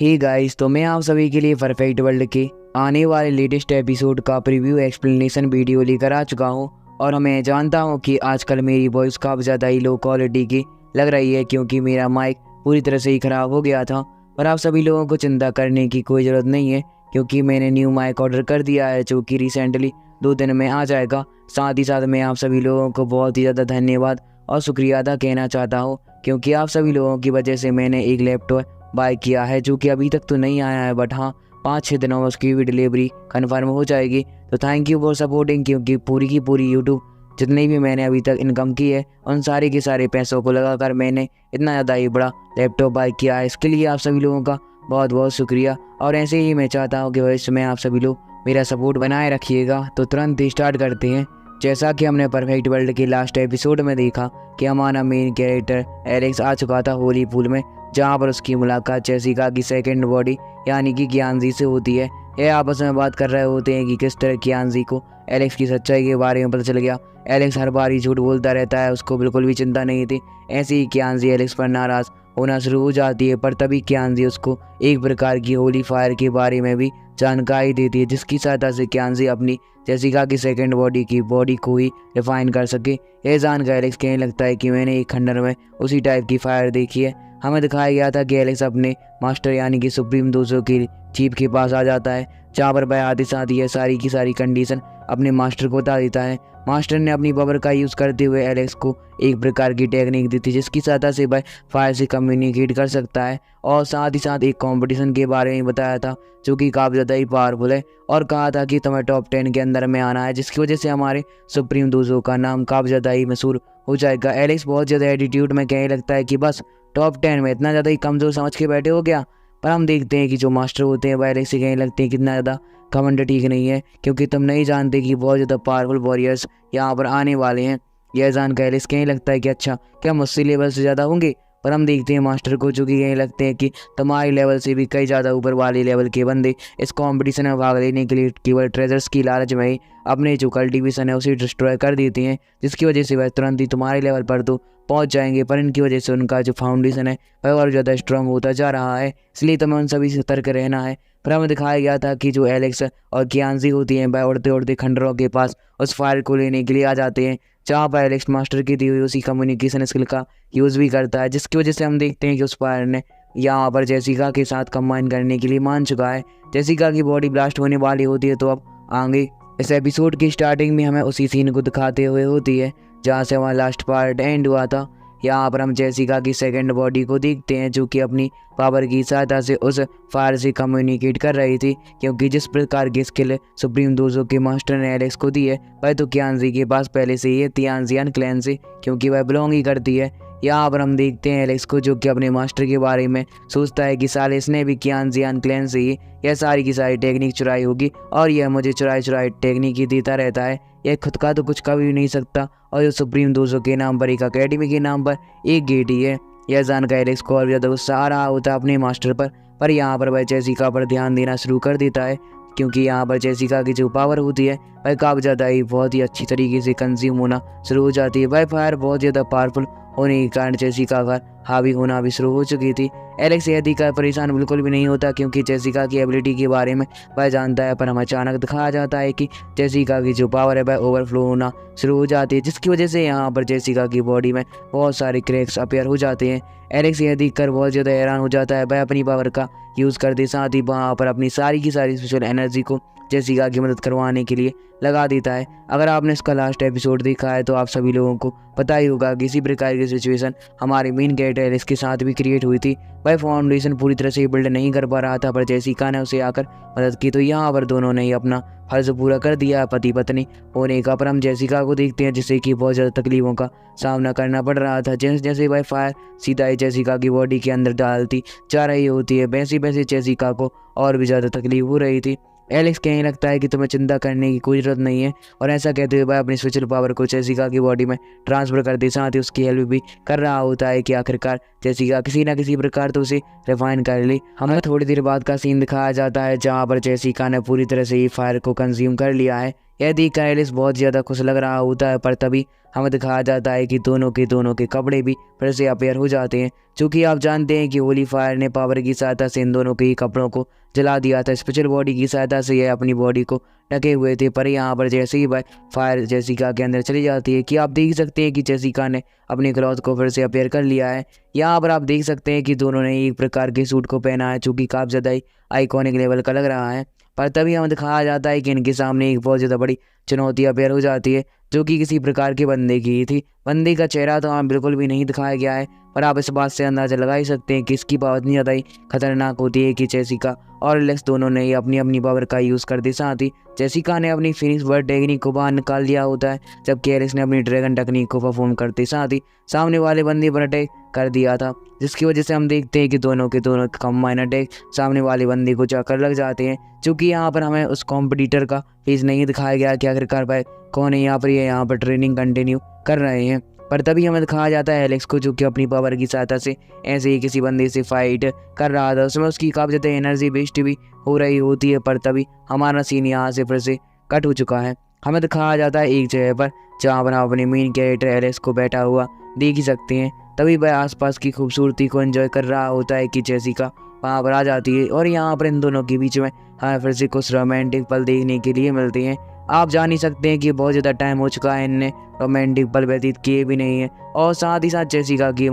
Hey guys, तो मैं आप सभी के लिए परफेक्ट वर्ल्ड के आने वाले लेटेस्ट एपिसोड का प्रीव्यू एक्सप्लेनेशन वीडियो लेकर आ चुका हूं। और मैं जानता हूं कि आजकल मेरी वॉइस काफ़ी ज़्यादा ही लो क्वालिटी की लग रही है, क्योंकि मेरा माइक पूरी तरह से ही ख़राब हो गया था। पर आप सभी लोगों को चिंता करने की कोई ज़रूरत नहीं है, क्योंकि मैंने न्यू माइक ऑर्डर कर दिया है, जो कि रिसेंटली 2 दिन में आ जाएगा। साथ ही साथ मैं आप सभी लोगों को बहुत ही ज़्यादा धन्यवाद और शुक्रिया अदा कहना चाहता हूँ, क्योंकि आप सभी लोगों की वजह से मैंने एक लैपटॉप बाय किया है, जो कि अभी तक तो नहीं आया है, बट हाँ 5-6 दिनों में उसकी भी डिलीवरी कन्फर्म हो जाएगी। तो थैंक यू फॉर सपोर्टिंग, क्योंकि पूरी की पूरी यूट्यूब जितनी भी मैंने अभी तक इनकम की है, उन सारे के सारे पैसों को लगाकर मैंने इतना ज़्यादा ही बड़ा लैपटॉप बाय किया है। इसके लिए आप सभी लोगों का बहुत बहुत शुक्रिया। और ऐसे ही मैं चाहता हूँ कि भविष्य में आप सभी लोग मेरा सपोर्ट बनाए रखिएगा। तो तुरंत ही स्टार्ट करते हैं। जैसा कि हमने परफेक्ट वर्ल्ड के लास्ट एपिसोड में देखा कि हमारा मेन कैरेक्टर एलेक्स आ चुका था होली पूल में, जहां पर उसकी मुलाकात जेसिका की सेकंड बॉडी यानी कि कियानजी से होती है। ये आपस में बात कर रहे होते हैं कि किस तरह कियानजी को एलेक्स की सच्चाई के बारे में पता चल गया। एलेक्स हर बार ही झूठ बोलता रहता है, उसको बिल्कुल भी चिंता नहीं थी। ऐसे ही कियानजी एलेक्स पर नाराज़ होना शुरू हो जाती है, पर तभी कियानजी उसको एक प्रकार की होली फायर के बारे में भी जानकारी देती है, जिसकी सहायता से कियानजी अपनी जेसिका की सेकंड बॉडी को ही रिफाइन कर सके। यह जानकर एलेक्स कहने लगता है कि मैंने एक खंडर में उसी टाइप की फायर देखी है। हमें दिखाया गया था कि एलेक्स अपने मास्टर यानी कि सुप्रीम 200 के चीफ के पास आ जाता है, जहाँ पर वह आते साथ यह सारी की सारी कंडीशन अपने मास्टर को बता देता है। मास्टर ने अपनी पावर का यूज़ करते हुए एलेक्स को एक प्रकार की टेक्निक दी थी, जिसकी सहायता से वह फायर से कम्युनिकेट कर सकता है। और साथ ही साथ एक कंपटीशन के बारे में बताया था, जो कि काफ़ी ज़्यादा ही पावरफुल है, और कहा था कि तुम्हें टॉप 10 के अंदर में आना है, जिसकी वजह से हमारे सुप्रीम 200 का नाम काफ़ी ज़्यादा ही मशहूर हो जाएगा। एलेक्स बहुत ज़्यादा एटीट्यूड में कहने लगता है कि बस टॉप 10 में इतना ज़्यादा ही कमज़ोर समझ के बैठे हो क्या। पर हम देखते हैं कि जो मास्टर होते हैं वह एलेक्स से कहने लगते हैं कि इतना ज़्यादा घमंड ठीक नहीं है, क्योंकि तुम नहीं जानते कि बहुत ज़्यादा पावरफुल वॉरियर्स यहाँ पर आने वाले हैं। यह जानकर एलेक्स कहने लगता है कि अच्छा, क्या मुझसे लेवल से ज़्यादा होंगे। पर हम देखते हैं मास्टर को, जो कि कहने लगते हैं कि तुम्हारे लेवल से भी कई ज़्यादा ऊपर वाले लेवल के बंदे इस कंपटीशन में भाग लेने के लिए केवल ट्रेजर्स की लालच में ही अपने जो कल्टीवेशन है उसे डिस्ट्रॉय कर देते हैं, जिसकी वजह से वह तुरंत ही तुम्हारे लेवल पर तो पहुंच जाएंगे, पर इनकी वजह से उनका जो फाउंडेशन है वह और ज़्यादा स्ट्रांग होता जा रहा है। इसलिए तुम्हें उन सभी से सतर्क रहना है। पर हमें दिखाया गया था कि जो एलेक्स और कियानजी होती हैं वह उड़ते उड़ते खंडरों के पास उस फायर को लेने के लिए आ जाते हैं, जहाँ पर एलेक्स मास्टर की दी हुई उसी कम्युनिकेशन स्किल का यूज़ भी करता है, जिसकी वजह से हम देखते हैं कि उस फायर ने यहाँ पर जेसिका के साथ कंबाइन करने के लिए मान चुका है। जेसिका की बॉडी ब्लास्ट होने वाली होती है। तो अब आगे इस एपिसोड की स्टार्टिंग में हमें उसी सीन को दिखाते हुए होती है, जहाँ से हमारा लास्ट पार्ट एंड हुआ था। यहाँ पर हम जेसिका की सेकंड बॉडी को देखते हैं, जो कि अपनी पावर की सहायता से उस फायर से कम्युनिकेट कर रही थी, क्योंकि जिस प्रकार की स्किल सुप्रीम 200 के मास्टर ने एलेक्स को दी है वह तो कियानजी के पास पहले से ही है, तियानजियन क्लैन से, क्योंकि वह बिलोंग ही करती है। यहाँ पर हम देखते हैं एलेक्स को, जो कि अपने मास्टर के बारे में सोचता है कि साले इसने भी कियानजियन क्लैन से ही यह सारी की सारी टेक्निक चुराई होगी, और यह मुझे चुराई टेक्निक ही देता रहता है। यह खुद का तो कुछ कभी भी नहीं सकता, और जो सुप्रीम 200 के नाम पर एक अकेडमी के नाम पर एक गेट ही है। यह जानकर एलेक्स को और ज़्यादा गुस्सा आ रहा होता है अपने मास्टर पर यहाँ पर वह जेसिका पर ध्यान देना शुरू कर देता है, क्योंकि यहाँ पर जेसिका की जो पावर होती है वह काफ़ी ज़्यादा ही बहुत ही अच्छी तरीके से कंज्यूम होना शुरू हो जाती है। वह फायर बहुत ज़्यादा पावरफुल होने के कारण जेसिका का हावी होना भी शुरू हो चुकी थी। एलेक्स यह देखकर परेशान बिल्कुल भी नहीं होता, क्योंकि जेसिका की एबिलिटी के बारे में वह जानता है, पर हमें अचानक दिखाया जाता है कि जेसिका की जो पावर है वह ओवरफ्लो होना शुरू हो जाती है, जिसकी वजह से यहाँ पर जेसिका की बॉडी में बहुत सारे क्रैक्स अपीयर हो जाते हैं। एलेक्स यह देखकर बहुत ज़्यादा हैरान हो जाता है। वह अपनी पावर का यूज़ करते साथ ही वहाँ पर अपनी सारी की सारी स्पेशल एनर्जी को जेसिका की मदद करवाने के लिए लगा देता है। अगर आपने इसका लास्ट एपिसोड देखा है तो आप सभी लोगों को पता ही होगा कि इसी प्रकार की सिचुएशन हमारे मेन कैरेक्टर एलेक्स के साथ भी क्रिएट हुई थी। वह फाउंडेशन पूरी तरह से बिल्ड नहीं कर पा रहा था, पर जेसिका ने उसे आकर मदद की, तो यहाँ पर दोनों ने ही अपना फर्ज पूरा कर दिया पति पत्नी होने का। पर हम जेसिका को देखते हैं, जिसे कि बहुत ज़्यादा तकलीफों का सामना करना पड़ रहा था। जैसे जैसे वह फायर सीधा ही जेसिका की बॉडी के अंदर डालती जा रही होती है, वैसे वैसे जेसिका को और भी ज़्यादा तकलीफ हो रही थी। एलेक्स कहने लगता है कि तुम्हें चिंता करने की कोई ज़रूरत नहीं है, और ऐसा कहते हुए वह अपनी स्पेशल पावर को जेसिका की बॉडी में ट्रांसफ़र कर दे, साथ ही उसकी हेल्प भी कर रहा होता है कि आखिरकार जेसिका किसी ना किसी प्रकार तो उसे रिफाइन कर ली। हमें थोड़ी देर बाद का सीन दिखाया जाता है, जहाँ पर जेसिका ने पूरी तरह से ही फायर को कंज्यूम कर लिया है। यह देखकर एलिस बहुत ज़्यादा खुश लग रहा होता है, पर तभी हमें दिखाया जाता है कि दोनों के कपड़े भी फिर से अपेयर हो जाते हैं। चूँकि आप जानते हैं कि होली फायर ने पावर की सहायता से इन दोनों के ही कपड़ों को जला दिया था। स्पेशल बॉडी की सहायता से यह अपनी बॉडी को ढके हुए थे, पर यहाँ पर जैसे ही फायर जेसिका के अंदर चली जाती है कि आप देख सकते हैं कि जेसिका ने अपने क्लॉथ को फिर से अपेयर कर लिया है। यहाँ पर आप देख सकते हैं कि दोनों ने एक प्रकार के सूट को पहना है, जो कि काफ़ी ज़्यादा ही आइकॉनिक लेवल का लग रहा है। पर तभी हमें दिखाया जाता है कि इनके सामने एक बहुत ज़्यादा बड़ी चुनौती अपेयर हो जाती है, जो कि किसी प्रकार के बंदे की थी। बंदे का चेहरा तो हमें बिल्कुल भी नहीं दिखाया गया है, पर आप इस बात से अंदाज़ा लगा ही सकते हैं कि इसकी पावर इतनी ज़्यादा ही खतरनाक होती है कि जेसिका और एलेक्स दोनों ने ही अपनी अपनी पावर का यूज़ करते साथ ही जेसिका ने अपनी फिनिक्स बर्ड टेक्निक को बाहर निकाल लिया होता है, जबकि एलेक्स ने अपनी ड्रैगन टेक्निक को परफॉर्म करते साथ ही सामने वाले बंदे पर अटैक कर दिया था, जिसकी वजह से हम देखते हैं कि दोनों के दोनों कंबाइन अटैक सामने वाले बंदे को जाकर लग जाते हैं। क्योंकि यहाँ पर हमें उस कॉम्पिटिटर का फेस नहीं दिखाया गया कि आखिरकार भाई कौन है यहाँ पर ट्रेनिंग कंटिन्यू कर रहे हैं। पर तभी हमें दिखाया जाता है एलेक्स को, जो कि अपनी पावर की सहायता से ऐसे ही किसी बंदे से फाइट कर रहा था। उसमें उसकी काफ़ी ज़्यादा एनर्जी वेस्ट भी हो रही होती है, पर तभी हमारा सीन यहाँ से फिर से कट हो चुका है। हमें दिखाया जाता है एक जगह पर जहाँ पर हम अपने मेन कैरेक्टर एलेक्स को बैठा हुआ देख ही सकते हैं। तभी वह आसपास की खूबसूरती को एंजॉय कर रहा होता है कि जेसिका वहाँ पर आ जाती है और यहाँ पर इन दोनों के बीच में हमें फिर से कुछ रोमांटिक पल देखने के लिए मिलते हैं। आप जान ही सकते हैं कि बहुत ज़्यादा टाइम हो चुका है, इनने रोमांटिक पल व्यतीत किए भी नहीं है। और साथ ही साथ जेसिका की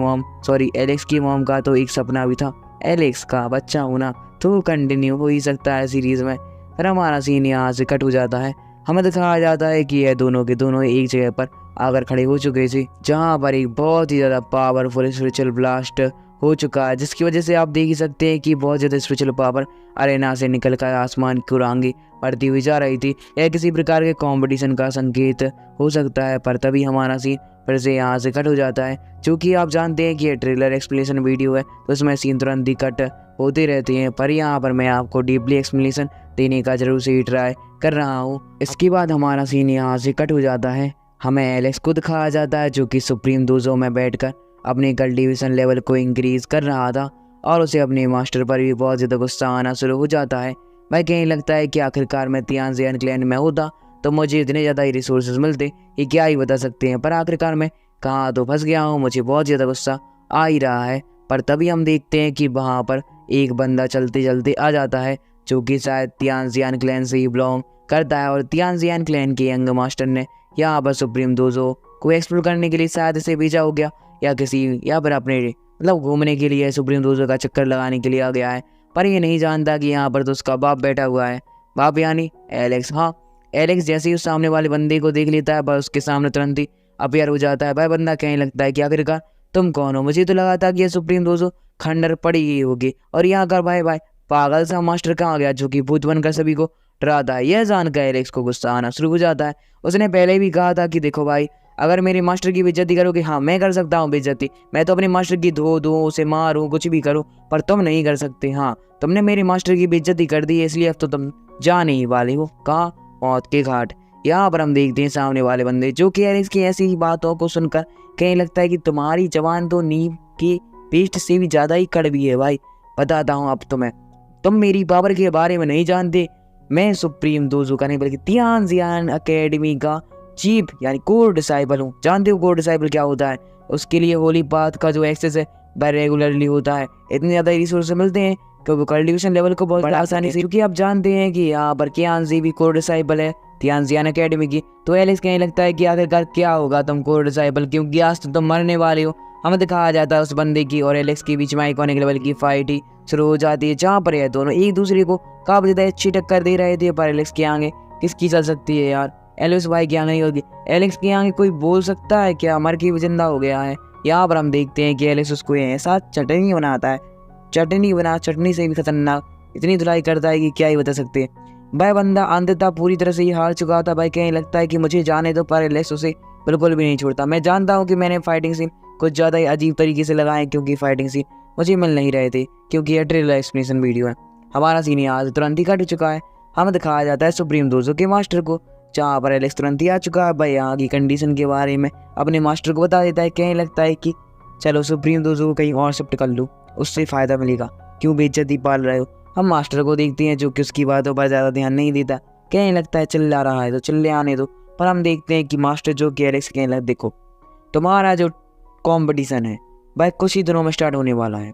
एलेक्स की मॉम का तो एक सपना भी था एलेक्स का बच्चा होना, तो कंटिन्यू हो ही सकता है सीरीज़ में। फिर हमारा सीन यहाँ से कट हो जाता है। हमें दिखाया जाता है कि यह दोनों के दोनों एक जगह पर आकर खड़े हो चुके थे, जहाँ पर एक बहुत ही ज़्यादा पावरफुल स्पिरिचुअल ब्लास्ट हो चुका है, जिसकी वजह से आप देख ही सकते हैं कि बहुत ज़्यादा स्पिरिचुअल पावर अरेना से निकलकर आसमान की उड़ांगी बढ़ती हुई जा रही थी। यह किसी प्रकार के कंपटीशन का संकेत हो सकता है, पर तभी हमारा सीन फिर से यहाँ से कट हो जाता है। क्योंकि आप जानते हैं कि ये ट्रेलर एक्सप्लेनेशन वीडियो है, तो इसमें सीन तुरंत ही कट होते रहते हैं, पर यहाँ पर मैं आपको डीपली एक्सप्लेनेशन देने का जरूर से ही ट्राई कर रहा हूँ। इसके बाद हमारा सीन यहाँ से कट हो जाता है। हमें एलेक्स को दिखाया जाता है, जो कि सुप्रीम डोजो में बैठकर अपने कल्टीवेशन लेवल को इंक्रीज कर रहा था और उसे अपने मास्टर पर भी बहुत ज़्यादा गुस्सा आना शुरू हो जाता है। भाई कहीं लगता है कि आखिरकार मैं तियानजियान क्लैन में होता तो मुझे इतने ज़्यादा ही रिसोर्सेज मिलते, ये क्या ही बता सकते हैं, पर आखिरकार मैं कहाँ तो फंस गया हूँ, मुझे बहुत ज़्यादा गुस्सा आ ही रहा है। पर तभी हम देखते हैं कि वहाँ पर एक बंदा चलते चलते आ जाता है, जो कि शायद तियानजियान क्लैन से ही बिलोंग करता है और तियानजियान क्लैन के यंग मास्टर ने यहाँ पर सुप्रीम डोजो को एक्सप्लोर करने के लिए शायद इसे भेजा हो गया, या पर अपने मतलब घूमने के लिए सुप्रीम डोजो का चक्कर लगाने के लिए आ गया है। पर ये नहीं जानता कि यहाँ पर तो उसका बाप बैठा हुआ है, बाप यानी एलेक्स। हाँ, एलेक्स जैसे ही उस सामने वाले बंदे को देख लेता है, बस उसके सामने तुरंत ही अपेयर हो जाता है। भाई बंदा कहने लगता है कि आखिरकार तुम कौन हो, मुझे तो लगा था कि ये सुप्रीम डोजो खंडर पड़ी ही होगी, और यहाँ कर भाई पागल सा मास्टर कहाँ आ गया जो कि भूत बनकर सभी को डराता है। यह जानकर एलेक्स को गुस्सा आना शुरू हो जाता है। उसने पहले भी कहा था कि देखो भाई, अगर मेरे मास्टर की बेइज्जती करोगे, हाँ मैं कर सकता हूँ बेइज्जती, मैं तो अपने मास्टर की धो दूँ, उसे मारूँ, कुछ भी करूँ, पर तुम नहीं कर सकते। हाँ, तुमने मेरे मास्टर की बेइज्जती कर दी है, इसलिए अब तो तुम जाने ही वाले हो। कहाँ? मौत के घाट। यहाँ पर हम देखते हैं सामने वाले बंदे, जो कि एलेक्स की ऐसी ही बातों को सुनकर कहीं लगता है कि तुम्हारी जवान तो नीम की पेस्ट से भी ज़्यादा ही कड़वी है। भाई बताता हूँ अब तुम्हें, तुम मेरी पावर के बारे में नहीं जानते। मैं सुप्रीम डोजो का नहीं बल्कि तियानजियान एकेडमी का चीफ यानी कोर डिसाइबल हूँ। जानते हो कोर डिसाइबल क्या होता है? उसके लिए होली पाथ का जो एक्सेस है वह रेगुलरली होता है। इतने ज़्यादा रिसोर्स मिलते हैं क्योंकि कल्टिवेशन लेवल को बहुत आसानी से, क्योंकि आप जानते हैं कि यहाँ पर कियानजी भी कोर डिसाइबल है तियानजियान एकेडमी की। तो एलेक्स कहीं लगता है कि आखिरकार क्या होगा तुम कोर डिसाइबल, क्योंकि आज तो तुम मरने वाले हो। हमें दिखाया जाता है उस बंदे की और एलेक्स के बीच में आइकॉनिक लेवल की फाइट ही शुरू हो जाती है, जहाँ पर ये दोनों एक दूसरे को काफी ज़्यादा अच्छी टक्कर दे रहे थे। पर एलेक्स के आगे किसकी चल सकती है यार? एलेक्स भाई की आगे नहीं होगी। एलेक्स के आगे कोई बोल सकता है क्या? मर के भी जिंदा हो गया है। यहाँ पर हम देखते हैं कि एलेक्स उसको ऐसा चटनी बनाता है, चटनी से भी खतरनाक इतनी धुलाई करता है कि क्या ही बता सकते हैं। भाई बंदा अंततः पूरी तरह से ही हार चुका था। भाई कहीं लगता है कि मुझे जाने दो, पर एलेक्स उसे बिल्कुल भी नहीं छोड़ता। मैं जानता हूँ कि मैंने फाइटिंग सीन कुछ ज़्यादा ही अजीब तरीके से लगाए, क्योंकि फाइटिंग सीन मुझे मिल नहीं रहे थे, क्योंकि यह ट्रेलर एक्सप्लेनेशन वीडियो है। हमारा सीन यहाँ तुरंत ही कट चुका है। हमें दिखाया जाता है सुप्रीम डोजो के मास्टर को, जहाँ पर एलेक्स तुरंत ही आ चुका है। भाई यहाँ की कंडीशन के बारे में अपने मास्टर को बता देता है। कहीं लगता है कि चलो सुप्रीम डोजो को कहीं और शिफ्ट कर लो, उससे फ़ायदा मिलेगा, क्यों बेइज्जती पाल रहे हो। हम मास्टर को देखते हैं जो कि उसकी बातों पर ज़्यादा ध्यान नहीं देता। कहने लगता है चिल्ला रहा है तो चिल्ले आने दो। पर हम देखते हैं कि मास्टर जो कि एलेक्स कहने लगता है देखो तुम्हारा जो कंपटीशन है भाई कुछ ही दिनों में स्टार्ट होने वाला है।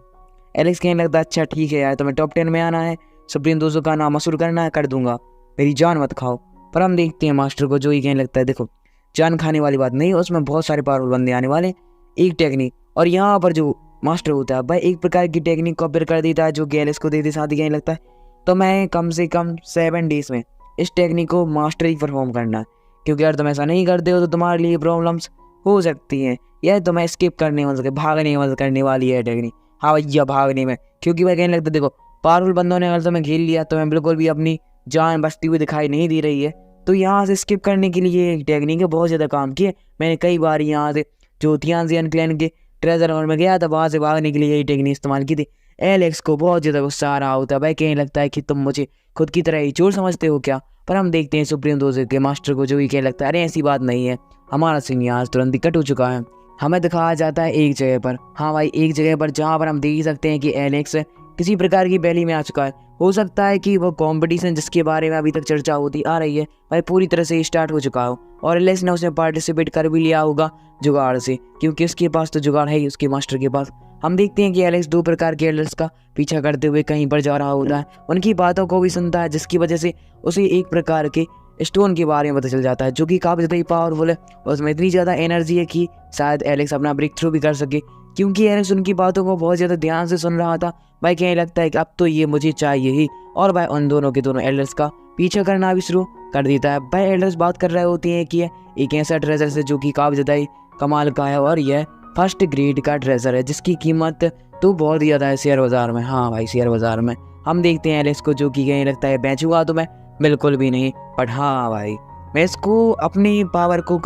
एलेक्स कहने लगता है अच्छा ठीक है यार, तुम्हें टॉप 10 में आना है, सुप्रीम 200 का नाम मशहूर करना है, कर दूंगा, मेरी जान मत खाओ। पर हम देखते हैं मास्टर को जो ही कहने लगता है देखो जान खाने वाली बात नहीं, उसमें बहुत सारे पावरफुल बंदे आने वाले, एक टेक्निक। और यहाँ पर जो मास्टर होता है भाई एक प्रकार की टेक्निक कॉपी कर देता है जो कि एलेक्स को देते साथ ही कहने लगता है तो मैं कम से कम 7 डेज में इस टेक्निक को मास्टरी परफॉर्म करना है, क्योंकि अगर तुम ऐसा नहीं करते हो तो तुम्हारे लिए प्रॉब्लम्स हो सकती हैं। यह तुम्हें स्किप करने मत भागने मत करने वाली है टेक्निक। हाँ भैया भागने में, क्योंकि भाई कहने लगता है देखो पावरफुल बंदों ने अगर तुम्हें घेर लिया तो मैं बिल्कुल भी अपनी जान बचती हुई दिखाई नहीं दे रही है, तो यहाँ से स्किप करने के लिए एक टेक्निक है बहुत ज़्यादा काम की है। मैंने कई बार यहाँ से जो थियानजियन क्लैन के ट्रेजर हॉल में गया था वहाँ से भागने के लिए यही टेक्निक इस्तेमाल की थी। एलेक्स को बहुत ज़्यादा गुस्सा आ रहा होता है भाई, कहने लगता है कि तुम मुझे खुद की तरह ही चोर समझते हो क्या। पर हम देखते हैं सुप्रीम 200 के मास्टर को जो ही कहने लगता है अरे ऐसी बात नहीं है, हमारा संन्यास तुरंत ही कट हो चुका है। हमें दिखाया जाता है एक जगह पर, हाँ भाई एक जगह पर जहाँ पर हम देख सकते हैं कि एलेक्स किसी प्रकार की बैली में आ चुका है। हो सकता है कि वो कंपटीशन जिसके बारे में अभी तक चर्चा होती आ रही है भाई पूरी तरह से स्टार्ट हो चुका हो और एलेक्स ने उसमें पार्टिसिपेट कर भी लिया होगा जुगाड़ से, क्योंकि उसके पास तो जुगाड़ है ही उसके मास्टर के पास। हम देखते हैं कि एलेक्स 2 प्रकार के एल्डर्स का पीछा करते हुए कहीं पर जा रहा होता है, उनकी बातों को भी सुनता है जिसकी वजह से उसे एक प्रकार के स्टोन के बारे में पता चल जाता है जो कि काफ़ी ज़्यादा पावरफुल है। उसमें इतनी ज़्यादा एनर्जी है कि शायद एलेक्स अपना ब्रेक थ्रू भी कर सके, क्योंकि एलेक्स उनकी बातों को बहुत ज़्यादा ध्यान से सुन रहा था। भाई कहने लगता है कि अब तो ये मुझे चाहिए ही, और भाई उन दोनों के दोनों एल्डर्स का पीछा करना भी शुरू कर देता है। भाई एल्डर्स बात कर रहे होती हैं कि एक ऐसा ट्रेजर से जो कि काफ़ी ज़्यादा ही कमाल का है और यह फर्स्ट ग्रेड का ट्रेजर है जिसकी कीमत तो बहुत ही ज़्यादा है शेयर बाज़ार में। हाँ भाई शेयर बाज़ार में। हम देखते हैं एलेक्स को जो कि कहने लगता है बेचूंगा तो मैं बिल्कुल भी नहीं, बट हाँ भाई मैं इसको अपनी पावर को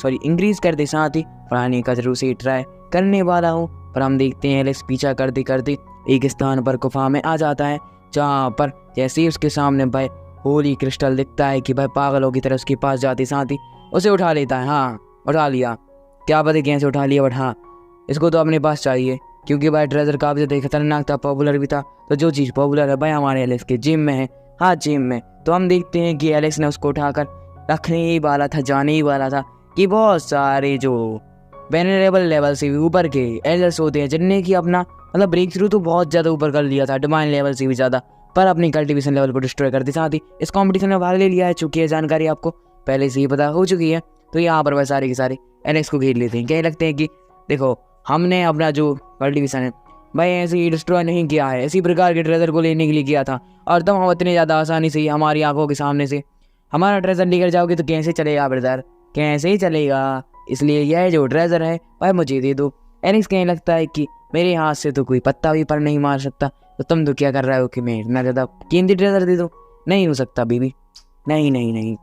इंक्रीज कर दे साथ ही बढ़ाने का जरूर से ट्राई करने वाला हूँ। पर हम देखते हैं एलेक्स पीछा करते करते एक स्थान पर गुफा में आ जाता है जहाँ पर जैसे ही उसके सामने भाई होली क्रिस्टल दिखता है कि भाई पागलों की तरह उसके पास जाते साथ ही उसे उठा लेता है। हाँ उठा लिया, क्या पता कैसे उठा लिया, बट हाँ इसको तो अपने पास चाहिए क्योंकि भाई ट्रेजर काफ़ी ज़्यादा खतरनाक था, पॉपुलर भी था। तो जो चीज़ पॉपुलर है भाई हमारे एलेक्स के जिम में है, हाँ जिम में। तो हम देखते हैं कि एलेक्स ने उसको उठाकर रखने ही वाला था, जाने ही वाला था कि बहुत सारे जो वेनरेबल लेवल से भी ऊपर के एल्डर्स होते हैं जिनने कि अपना मतलब ब्रेक थ्रू तो बहुत ज़्यादा ऊपर कर लिया था, डिवाइन लेवल से भी ज़्यादा, पर अपनी कल्टिवेशन लेवल को डिस्ट्रॉय करते साथ ही इस कॉम्पिटिशन में भाग ले लिया है। चूँकि ये जानकारी आपको पहले से ही पता हो चुकी है, तो यहाँ पर वह सारे के सारे एलेक्स को घेर लेते हैं। कहने लगते हैं कि देखो हमने अपना जो कल्टिवेशन है भाई ऐसे ही डिस्ट्रॉय नहीं किया है, इसी प्रकार के ट्रेजर को लेने के लिए किया था, और तुम हम इतने ज़्यादा आसानी से ही हमारी आंखों के सामने से हमारा ट्रेजर लेकर जाओगे तो कैसे चलेगा ब्रदर, कैसे ही चलेगा। इसलिए यह जो ट्रेजर है भाई मुझे दे दो। एलेक्स कहने लगता है कि मेरे हाथ से तो कोई पत्ता भी पर नहीं मार सकता, तो तुम तो क्या कर रहे हो कि मैं इतना ज़्यादा कीमती ट्रेजर दे दूँ, नहीं हो सकता बीबी, नहीं नहीं नहीं।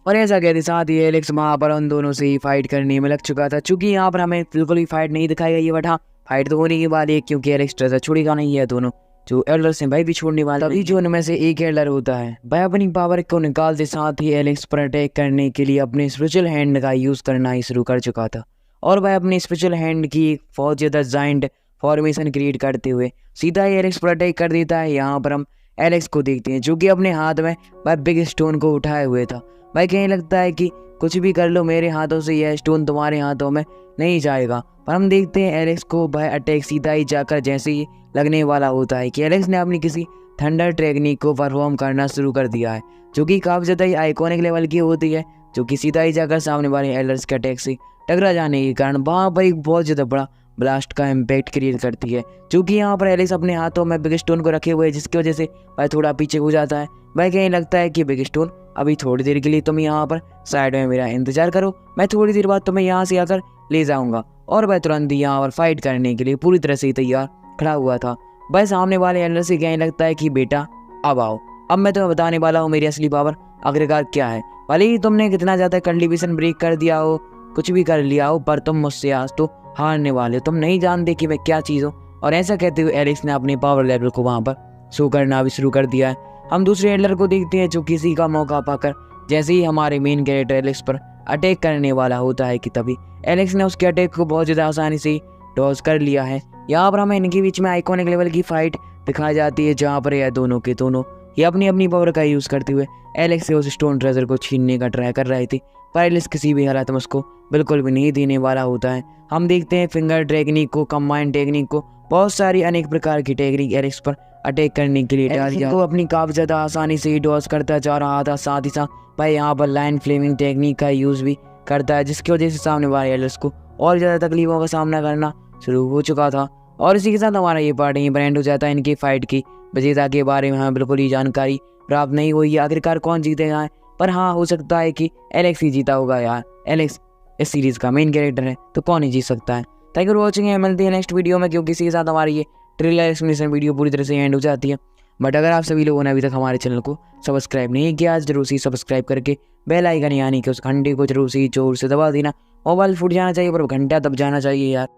और ऐसा कहते साथ ही एलेक्स वहाँ पर उन दोनों से ही फाइट करने में लग चुका था। चूँकि यहाँ पर हमें बिल्कुल भी फाइट नहीं दिखाई गई है, बट हाँ फाइट तो होने ही वाली है क्योंकि एलेक्स ट्रेजर छोड़ेगा नहीं है, दोनों जो एल्डर्स हैं भाई भी छोड़ने वाले। तभी जो उनमें से एक एल्डर होता है भाई अपनी पावर को निकालते साथ ही एलेक्स पर अटैक करने के लिए अपने स्पिरिचुअल हैंड का यूज़ करना ही शुरू कर चुका था, और भाई अपने स्पिरिचुअल हैंड की बहुत ज़्यादा जाइंट फॉर्मेशन क्रिएट करते हुए सीधा ही एलेक्स पर अटैक कर देता है। यहाँ पर हम एलेक्स को देखते हैं जो कि अपने हाथ में भाई बिग स्टोन को उठाए हुए था। भाई कहने लगता है कि कुछ भी कर लो मेरे हाथों से यह स्टोन तुम्हारे हाथों में नहीं जाएगा। पर हम देखते हैं एलेक्स को भाई अटैक सीधा ही जाकर जैसे ही लगने वाला होता है कि एलेक्स ने अपनी किसी थंडर टेक्निक को परफॉर्म करना शुरू कर दिया है जो कि काफ़ी ज़्यादा ही आइकॉनिक लेवल की होती है, जो कि सीधा ही जाकर सामने वाले एल्डर्स के अटैक से टकरा जाने के कारण वहाँ पर एक बहुत ज़्यादा बड़ा ब्लास्ट का इम्पैक्ट क्रिएट करती है। चूँकि यहाँ पर एलेक्स अपने हाथों में बिग स्टोन को रखे हुए जिसकी वजह से भाई थोड़ा पीछे हो जाता है। भाई कहने लगता है कि बिग स्टोन अभी थोड़ी देर के लिए तुम यहाँ पर साइड में मेरा इंतजार करो, मैं थोड़ी देर बाद तुम्हें यहाँ से आकर ले जाऊँगा। और भाई तुरंत यहाँ पर फाइट करने के लिए पूरी तरह से तैयार खड़ा हुआ था। भाई सामने वाले एल्डर से कहने लगता है कि बेटा अब आओ, अब मैं तुम्हें बताने वाला हूँ मेरी असली पावर आखिरकार क्या है। भले ही तुमने कितना ज़्यादा कल्टिवेशन ब्रेक कर दिया हो, कुछ भी कर लिया हो, पर तुम मुझसे आज तो हारने वाले हो, तुम नहीं जानते कि मैं क्या चीज़ हूँ। और ऐसा कहते हुए एलेक्स ने अपने पावर लेवल को वहाँ पर शो करना भी शुरू कर दिया है। हम दूसरे एल्डर को देखते हैं जो किसी का मौका पाकर जैसे ही हमारे मेन कैरेक्टर एलेक्स पर अटैक करने वाला होता है कि तभी एलेक्स ने उसके अटैक को बहुत ज़्यादा आसानी से डॉज कर लिया है। यहाँ पर हमें इनके बीच में आइकॉनिक लेवल की फाइट दिखाई जाती है जहाँ पर यह दोनों के दोनों ये अपनी अपनी पावर का यूज़ करते हुए एलेक्स से उस स्टोन ट्रेजर को छीनने का ट्राई कर रहे थे, पर एलेक्स किसी भी हालत में उसको बिल्कुल भी नहीं देने वाला होता है। हम देखते हैं फिंगर टेक्निक को, कंबाइंड टेक्निक को, बहुत सारी अनेक प्रकार की टेक्निक एलेक्स पर अटैक करने के लिए डाल दिया। वो अपनी काफ़ी ज़्यादा आसानी से ही डॉज करता जा रहा था, साथ ही साथ भाई यहाँ पर लाइन फ्लेमिंग टेक्निक का यूज़ भी करता है, जिसकी वजह से सामने वाले एलेक्स को और ज़्यादा तकलीफों का सामना करना शुरू हो चुका था। और इसी के साथ हमारा ये पार्ट यहीं पर एंड हो जाता है। इनकी फाइट की विजेता के बारे में हमें बिल्कुल ही जानकारी प्राप्त नहीं हुई है, आखिरकार कौन जीतेगा है, पर हाँ हो सकता है कि एलेक्स ही जीता होगा यार। एलेक्स इस सीरीज़ का मेन कैरेक्टर है, तो कौन ही जीत सकता है। थैंक यू फॉर वॉचिंग, मिलते हैं नेक्स्ट वीडियो में, क्योंकि इसी के साथ हमारी ये ट्रेलर एक्सप्लेनेशन वीडियो पूरी तरह से एंड हो जाती है। बट अगर आप सभी लोगों ने अभी तक हमारे चैनल को सब्सक्राइब नहीं किया, आज जरूर से सब्सक्राइब करके बेल आइकन यानी कि उस घंटे को जरूर से जोर से दबा देना। मोबाइल फूट जाना चाहिए पर घंटा दब जाना चाहिए यार।